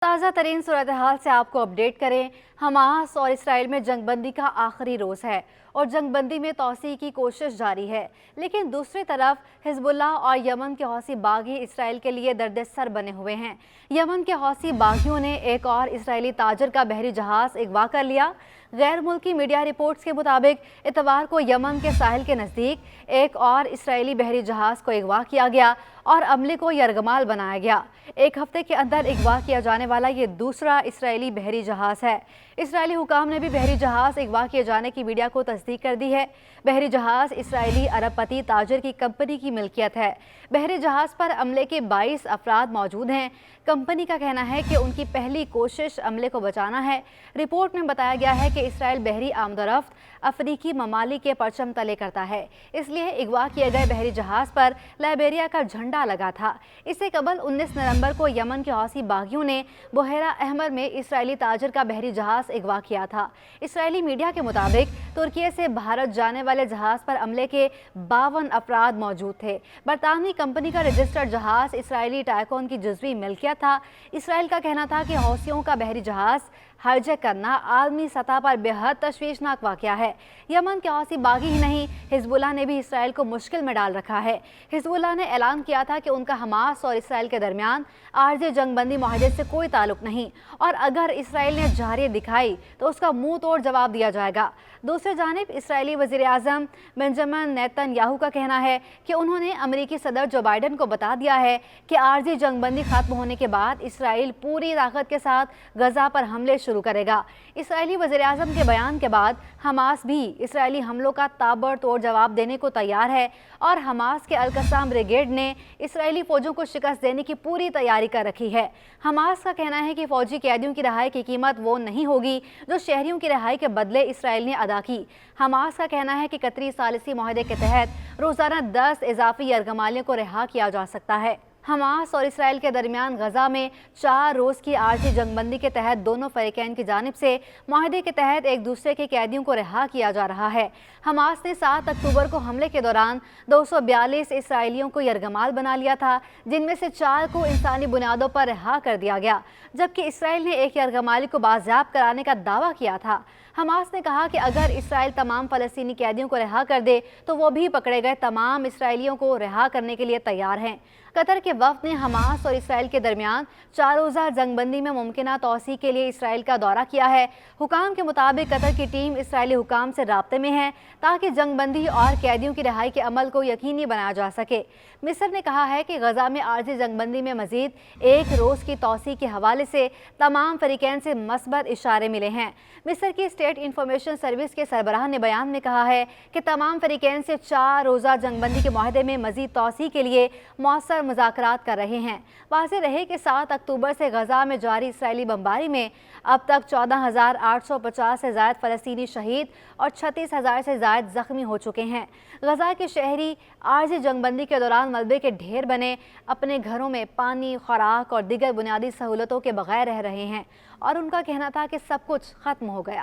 ताज़ा तरीन सूरत हाल से आपको अपडेट करें। हमास और इसराइल में जंगबंदी का आखिरी रोज़ है और जंगबंदी में तोसी की कोशिश जारी है, लेकिन दूसरी तरफ हिजबुल्लाह और यमन के हौसी बागी इसराइल के लिए दर्द-ए-सर बने हुए हैं। यमन के हौसी बागियों ने एक और इसराइली ताजर का बहरी जहाज़ अगवा कर लिया। गैर मुल्की मीडिया रिपोर्ट्स के मुताबिक इतवार को यमन के साहिल के नज़दीक एक और इसराइली बहरी जहाज़ को अगवा किया गया और अमले को यरगमाल बनाया गया। एक हफ्ते के अंदर अगवा किया जाने वाला ये दूसरा इसराइली बहरी जहाज़ है। इसराइली हुकाम ने भी बहरी जहाज़ अगवा किए जाने की मीडिया को तस्दीक कर दी है। बहरी जहाज़ इसराइली अरबपति ताजर की कंपनी की मिल्कियत है। बहरी जहाज़ पर अमले के 22 अफराद मौजूद हैं। कंपनी का कहना है कि उनकी पहली कोशिश अमले को बचाना है। रिपोर्ट में बताया गया है कि इसराइल बहरी आमदोरफ्त अफ्रीकी ममालिक के परचम तले करता है, इसलिए अगवा किए गए बहरी जहाज़ पर लाइबेरिया का झंडा लगा था। इससे कबल 19 नवंबर को यमन के हौसी बागियों ने बुहेरा अहमर में इसराइली ताजर का बहरी जहाज़ अगवा किया था। इसराइली मीडिया के मुताबिक तुर्की से भारत जाने वाले जहाज़ पर अमले के 52 अफराद मौजूद थे। बरतानवी कंपनी का रजिस्टर्ड जहाज़ इसराइली टाइकोन की जुज़वी मिल्कियत था। इसराइल का कहना था कि हौसियों का बहरी जहाज़ हाईजैक करना आलमी सतह पर बेहद तशवीशनाक वाक़या है। यमन के हौसी बागी ही नहीं, हिजबुल्लाह ने भी इसराइल को मुश्किल में डाल रखा है। हिजबुल्लाह ने ऐलान किया था कि उनका हमास और इसराइल के दरमियान आर्जी जंगबंदी माहदे से कोई ताल्लुक नहीं और अगर इसराइल ने जरअत दिखाई तो उसका मुंह तोड़ जवाब दिया जाएगा। दूसरी जानिब इसराइली वज़ीर आज़म बेंजामिन नेतन्याहू का कहना है कि उन्होंने अमेरिकी सदर जो बाइडन को बता दिया है कि आर्जी जंगबंदी खत्म होने के बाद इसराइल पूरी ताकत के साथ गजा पर हमले शुरू करेगा। इसराइली वज़ीर आज़म के बयान के बाद हमास भी इसराइली हमलों का ताबड़तोड़ जवाब देने को तैयार है और हमास के अल-कस्साम ब्रिगेड ने इसराइली फौजों को शिकस्त देने की पूरी तैयारी कर रखी है। हमास का कहना है कि फौजी कैदियों की रिहाई की कीमत वो नहीं होगी जो शहरियों की रिहाई के बदले इसराइल ने अदा की। हमास का कहना है कि कतरी सालिसी माहदे के तहत रोज़ाना 10 इजाफी यरगमालियों को रिहा किया जा सकता है। हमास और इसराइल के दरमियान गजा में 4 रोज़ की आर्जी जंगबंदी के तहत दोनों फरीकैन की जानिब से माहदे के तहत एक दूसरे के कैदियों को रिहा किया जा रहा है। हमास ने 7 अक्टूबर को हमले के दौरान 242 इसराइलियों को यरगमाल बना लिया था, जिनमें से 4 को इंसानी बुनियादों पर रिहा कर दिया गया, जबकि इसराइल ने एक यरगमाली को बाजियाब कराने का दावा किया था। हमास ने कहा कि अगर इसराइल तमाम फ़लस्तीनी कैदियों को रिहा कर दे तो वो भी पकड़े गए तमाम इसराइलियों को रिहा करने के लिए तैयार हैं। कतर के वफ़द ने हमास और इसराइल के दरमियान 4 रोज़ा जंगबंदी में मुमकिना तौसी के लिए इसराइल का दौरा किया है। हुकाम के मुताबिक कतर की टीम इसराइली हुकाम से राब्ते में है ताकि जंगबंदी और कैदियों की रिहाई के अमल को यकीनी बनाया जा सके। मिस्र ने कहा है कि गजा में आर्जी जंगबंदी में मजीद 1 रोज़ की तौसी के हवाले से तमाम फरीकैन से मस्बत इशारे मिले हैं। मिस्र की स्टेट इंफॉर्मेशन सर्विस के सरबराह ने बयान में कहा है कि तमाम फरीकैन से 4 रोज़ा जंगबंदी के माहदे में मजीद तौसी के लिए मौसर मुज़ाकरात कर रहे हैं। वाज़ेह रहे कि 7 अक्टूबर से गजा में जारी इसराइली बमबारी में अब तक 14,850 से ज़ायद फ़लस्तीनी शहीद और 36,000 से ज़ायद ज़ख्मी हो चुके हैं। गजा के शहरी आर्जी जंगबंदी के दौरान मलबे के ढेर बने अपने घरों में पानी, खुराक और दीगर बुनियादी सहूलतों के बगैर रह रहे हैं और उनका कहना था कि सब कुछ ख़त्म हो गया।